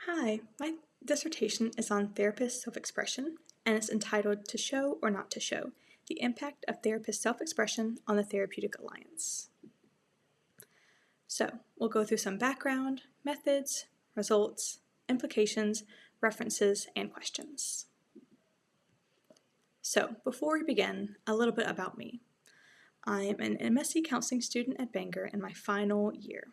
Hi, my dissertation is on therapist self-expression, and it's entitled To Show or Not to Show, the Impact of Therapist Self-Expression on the Therapeutic Alliance. So, we'll go through some background, methods, results, implications, references, and questions. So, before we begin, a little bit about me. I'm an MSc counseling student at Bangor in my final year.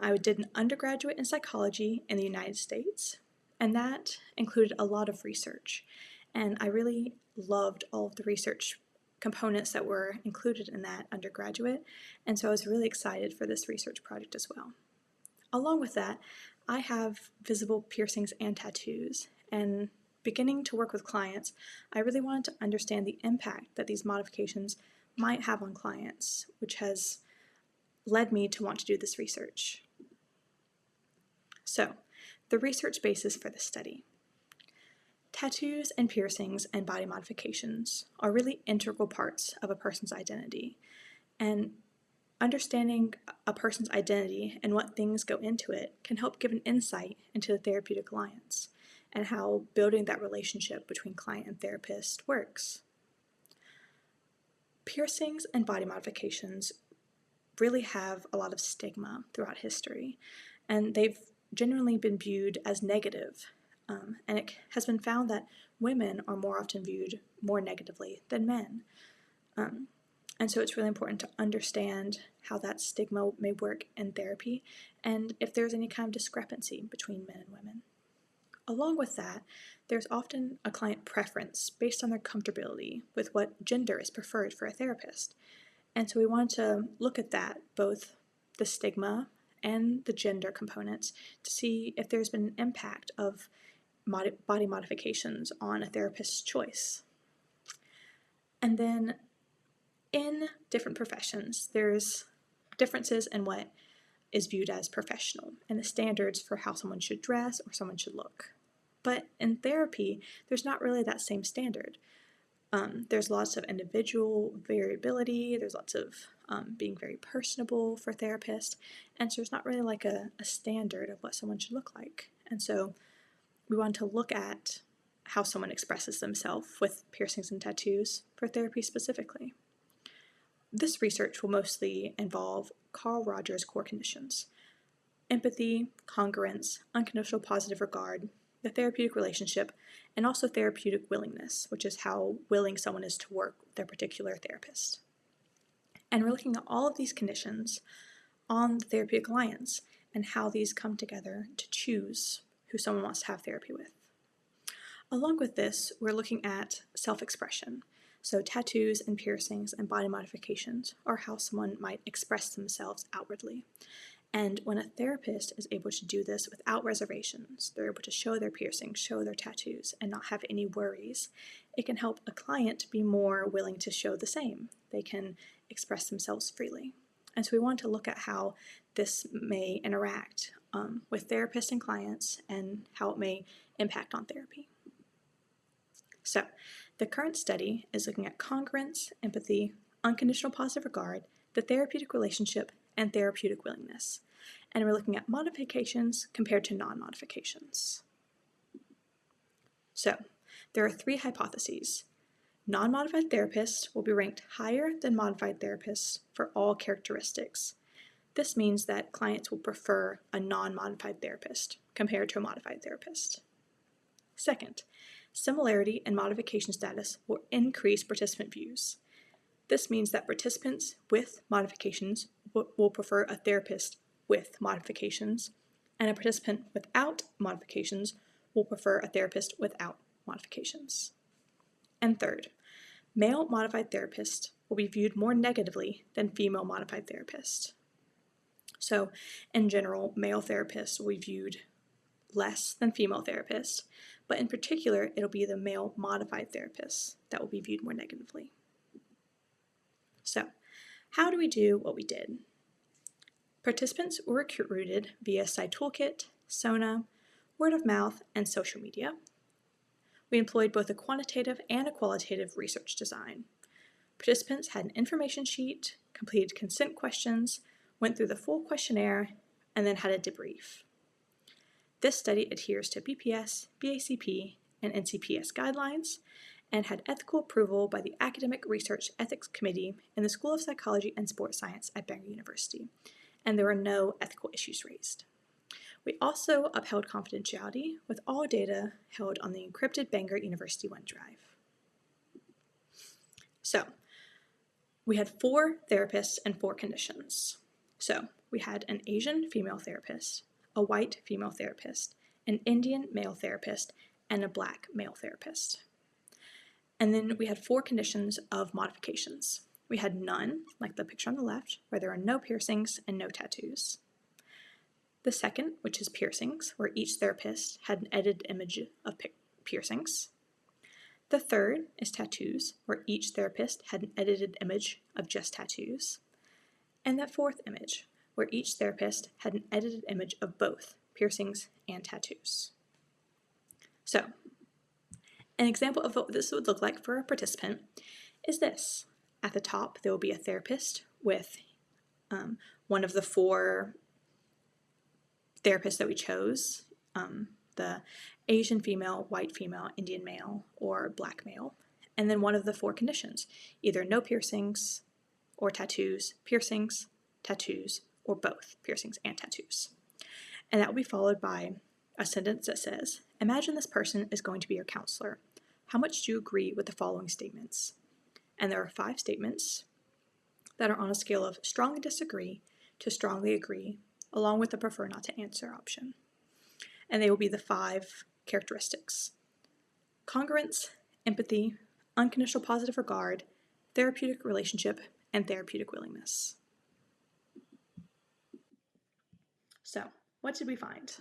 I did an undergraduate in psychology in the United States, and that included a lot of research. And I really loved all of the research components that were included in that undergraduate, and so I was really excited for this research project as well. Along with that, I have visible piercings and tattoos, and beginning to work with clients, I really wanted to understand the impact that these modifications might have on clients, which has led me to want to do this research. So, the research basis for this study. Tattoos and piercings and body modifications are really integral parts of a person's identity, and understanding a person's identity and what things go into it can help give an insight into the therapeutic alliance and how building that relationship between client and therapist works. Piercings and body modifications really have a lot of stigma throughout history, and they've generally been viewed as negative, and it has been found that women are more often viewed more negatively than men. And so it's really important to understand how that stigma may work in therapy and if there's any kind of discrepancy between men and women. Along with that, there's often a client preference based on their comfortability with what gender is preferred for a therapist. And so we wanted to look at that, both the stigma and the gender components, to see if there's been an impact of body modifications on a therapist's choice. And then in different professions, there's differences in what is viewed as professional and the standards for how someone should dress or someone should look. But in therapy, there's not really that same standard. There's lots of individual variability, there's lots of being very personable for therapists, and so there's not really like a standard of what someone should look like. And so we want to look at how someone expresses themselves with piercings and tattoos for therapy specifically. This research will mostly involve Carl Rogers' core conditions: empathy, congruence, unconditional positive regard, the therapeutic relationship, and also therapeutic willingness, which is how willing someone is to work with their particular therapist. And we're looking at all of these conditions on the therapeutic alliance and how these come together to choose who someone wants to have therapy with. Along with this, we're looking at self-expression. So tattoos and piercings and body modifications are how someone might express themselves outwardly. And when a therapist is able to do this without reservations, they're able to show their piercings, show their tattoos, and not have any worries, it can help a client be more willing to show the same. They can express themselves freely. And so we want to look at how this may interact with therapists and clients and how it may impact on therapy. So, the current study is looking at congruence, empathy, unconditional positive regard, the therapeutic relationship, and therapeutic willingness. And we're looking at modifications compared to non-modifications. So, there are three hypotheses. Non-modified therapists will be ranked higher than modified therapists for all characteristics. This means that clients will prefer a non-modified therapist compared to a modified therapist. Second, similarity and modification status will increase participant views. This means that participants with modifications will prefer a therapist with modifications, and a participant without modifications will prefer a therapist without modifications. And third, male modified therapists will be viewed more negatively than female modified therapists. So, in general, male therapists will be viewed less than female therapists, but in particular, it'll be the male modified therapists that will be viewed more negatively. So, how do we do what we did? Participants were recruited via SciToolkit, Sona, word of mouth, and social media. We employed both a quantitative and a qualitative research design. Participants had an information sheet, completed consent questions, went through the full questionnaire, and then had a debrief. This study adheres to BPS, BACP, and NCPS guidelines and had ethical approval by the Academic Research Ethics Committee in the School of Psychology and Sports Science at Bangor University, and there were no ethical issues raised. We also upheld confidentiality with all data held on the encrypted Bangor University OneDrive. So, we had 4 therapists and 4 conditions. So, we had an Asian female therapist, a white female therapist, an Indian male therapist, and a black male therapist. And then we had 4 conditions of modifications. We had none, like the picture on the left, where there are no piercings and no tattoos. The second, which is piercings, where each therapist had an edited image of piercings. The third is tattoos, where each therapist had an edited image of just tattoos. And that fourth image, where each therapist had an edited image of both piercings and tattoos. So, an example of what this would look like for a participant is this. At the top, there will be a therapist with one of the 4 therapists that we chose, the Asian female, white female, Indian male, or black male, and then one of the 4 conditions, either no piercings or tattoos, piercings, tattoos, or both piercings and tattoos. And that will be followed by a sentence that says, imagine this person is going to be your counselor. How much do you agree with the following statements? And there are 5 statements that are on a scale of strongly disagree to strongly agree, along with the prefer not to answer option. And they will be the 5 characteristics: congruence, empathy, unconditional positive regard, therapeutic relationship, and therapeutic willingness. So, what did we find?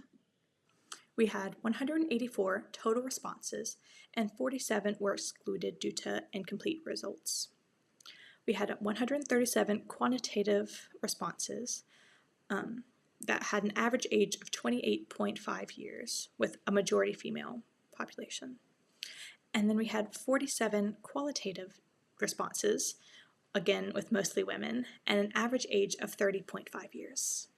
We had 184 total responses, and 47 were excluded due to incomplete results. We had 137 quantitative responses that had an average age of 28.5 years, with a majority female population. And then we had 47 qualitative responses, again with mostly women, and an average age of 30.5 years.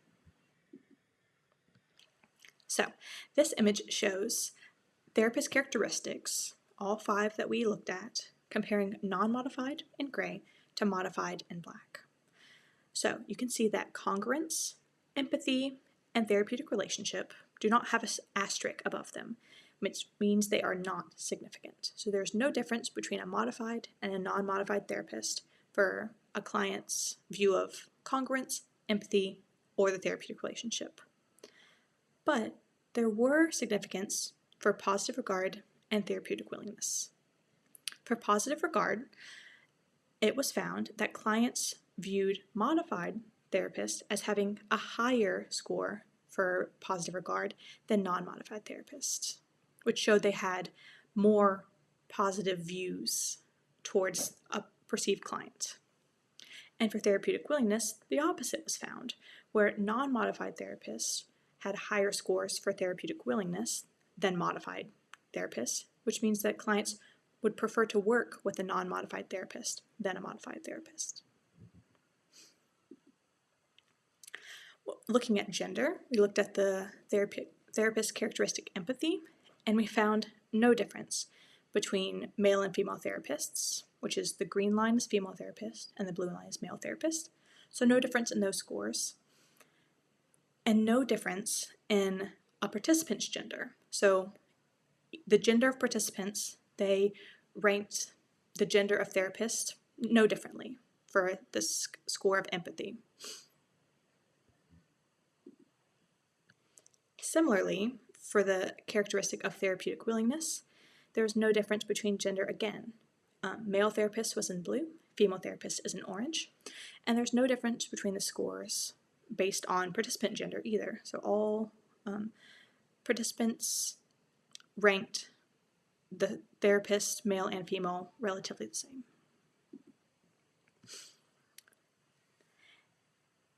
So, this image shows therapist characteristics, all 5 that we looked at, comparing non-modified in gray to modified in black. So, you can see that congruence, empathy, and therapeutic relationship do not have an asterisk above them, which means they are not significant. So, there's no difference between a modified and a non-modified therapist for a client's view of congruence, empathy, or the therapeutic relationship. But there were significance for positive regard and therapeutic willingness. For positive regard, it was found that clients viewed modified therapists as having a higher score for positive regard than non-modified therapists, which showed they had more positive views towards a perceived client. And for therapeutic willingness, the opposite was found, where non-modified therapists had higher scores for therapeutic willingness than modified therapists, which means that clients would prefer to work with a non-modified therapist than a modified therapist. Looking at gender, we looked at the therapist characteristic empathy, and we found no difference between male and female therapists, which is the green line is female therapist and the blue line is male therapist. So no difference in those scores. And no difference in a participant's gender. So the gender of participants, they ranked the gender of therapists no differently for the score of empathy. Similarly, for the characteristic of therapeutic willingness, there's no difference between gender again. Male therapist was in blue, female therapist is in orange, and there's no difference between the scores based on participant gender either. So all participants ranked the therapist, male and female, relatively the same.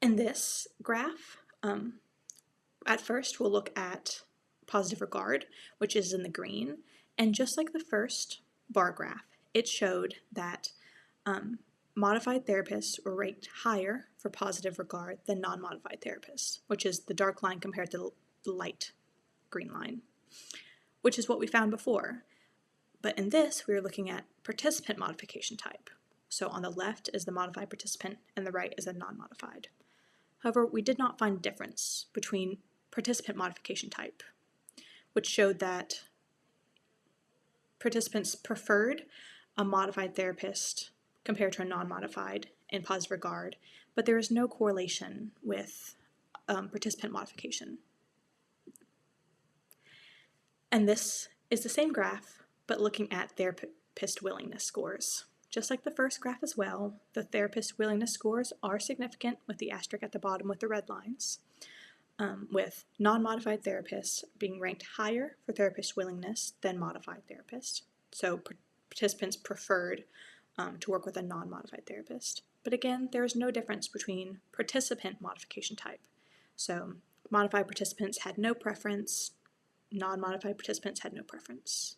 In this graph, at first we'll look at positive regard, which is in the green, and just like the first bar graph, it showed that modified therapists were ranked higher for positive regard than non-modified therapists, which is the dark line compared to the light green line, which is what we found before. But in this, we were looking at participant modification type. So on the left is the modified participant and the right is a non-modified. However, we did not find a difference between participant modification type, which showed that participants preferred a modified therapist compared to a non-modified in positive regard, but there is no correlation with participant modification. And this is the same graph, but looking at therapist willingness scores. Just like the first graph as well, the therapist willingness scores are significant with the asterisk at the bottom with the red lines, with non-modified therapists being ranked higher for therapist willingness than modified therapists. So participants preferred to work with a non-modified therapist. But again, there is no difference between participant modification type. So modified participants had no preference, non-modified participants had no preference.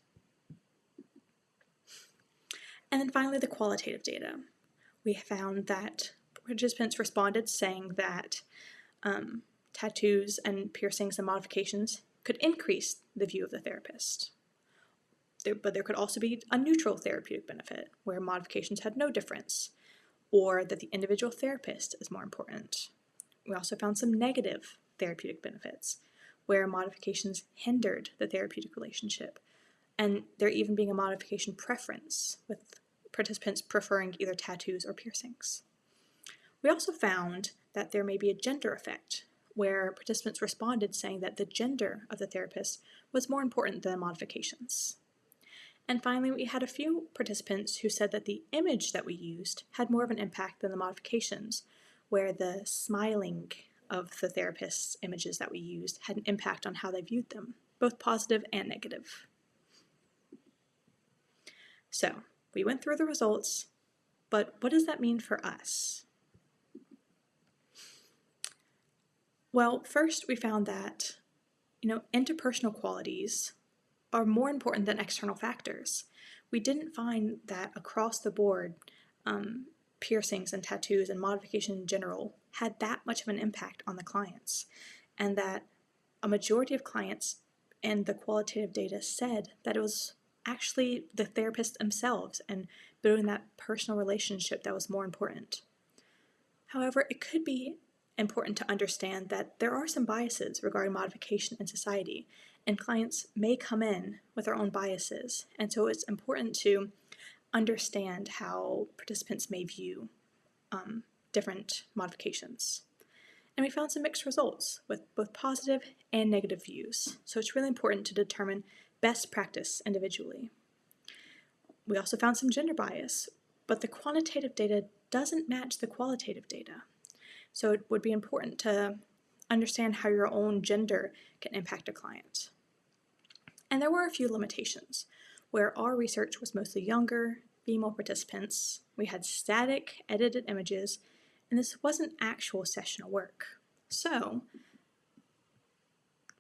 And then finally, the qualitative data. We found that participants responded saying that tattoos and piercings and modifications could increase the view of the therapist. But there could also be a neutral therapeutic benefit, where modifications had no difference, or that the individual therapist is more important. We also found some negative therapeutic benefits, where modifications hindered the therapeutic relationship, and there even being a modification preference, with participants preferring either tattoos or piercings. We also found that there may be a gender effect, where participants responded saying that the gender of the therapist was more important than modifications. And finally, we had a few participants who said that the image that we used had more of an impact than the modifications, where the smiling of the therapist's images that we used had an impact on how they viewed them, both positive and negative. So, we went through the results, but what does that mean for us? Well, first we found that, interpersonal qualities are more important than external factors. We didn't find that across the board, piercings and tattoos and modification in general had that much of an impact on the clients, and that a majority of clients in the qualitative data said that it was actually the therapists themselves and building that personal relationship that was more important. However, it could be important to understand that there are some biases regarding modification in society, and clients may come in with their own biases, and so it's important to understand how participants may view different modifications. And we found some mixed results with both positive and negative views, so it's really important to determine best practice individually. We also found some gender bias, but the quantitative data doesn't match the qualitative data. So it would be important to understand how your own gender can impact a client. And there were a few limitations, where our research was mostly younger, female participants, we had static, edited images, and this wasn't actual sessional work. So,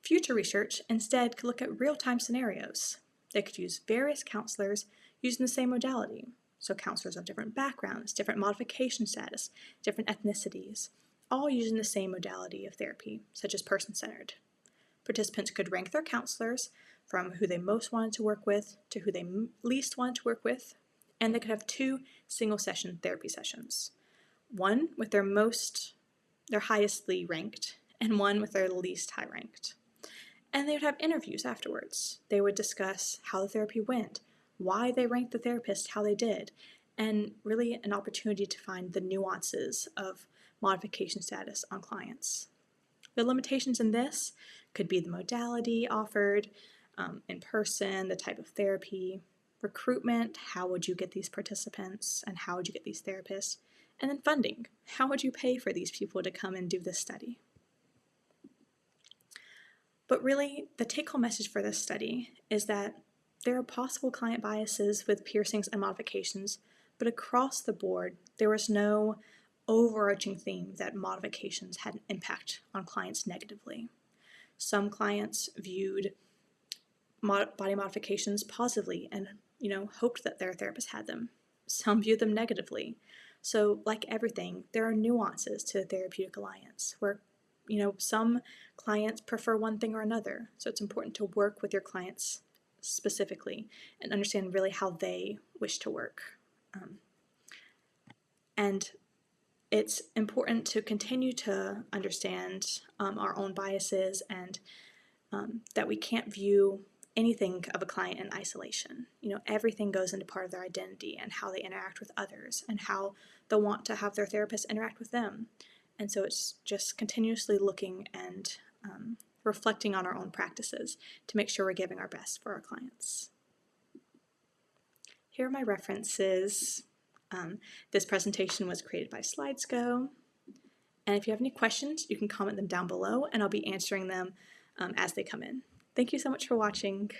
future research instead could look at real-time scenarios. They could use various counselors using the same modality. So counselors of different backgrounds, different modification status, different ethnicities, all using the same modality of therapy, such as person-centered. Participants could rank their counselors from who they most wanted to work with to who they least wanted to work with, and they could have 2 single-session therapy sessions. One with their highestly ranked, and one with their least high ranked. And they would have interviews afterwards. They would discuss how the therapy went, why they ranked the therapist how they did, and really an opportunity to find the nuances of modification status on clients. The limitations in this could be the modality offered, in person, the type of therapy, recruitment, how would you get these participants, and how would you get these therapists, and then funding, how would you pay for these people to come and do this study? But really, the take-home message for this study is that there are possible client biases with piercings and modifications, but across the board, there was no overarching theme that modifications had an impact on clients negatively. Some clients viewed body modifications positively and, hoped that their therapist had them. Some viewed them negatively. So, like everything, there are nuances to the therapeutic alliance, where some clients prefer one thing or another, so it's important to work with your clients specifically and understand really how they wish to work. And it's important to continue to understand our own biases, and that we can't view anything of a client in isolation. Everything goes into part of their identity and how they interact with others and how they'll want to have their therapist interact with them. And so it's just continuously looking and reflecting on our own practices to make sure we're giving our best for our clients. Here are my references. This presentation was created by SlidesGo. And if you have any questions, you can comment them down below and I'll be answering them as they come in. Thank you so much for watching.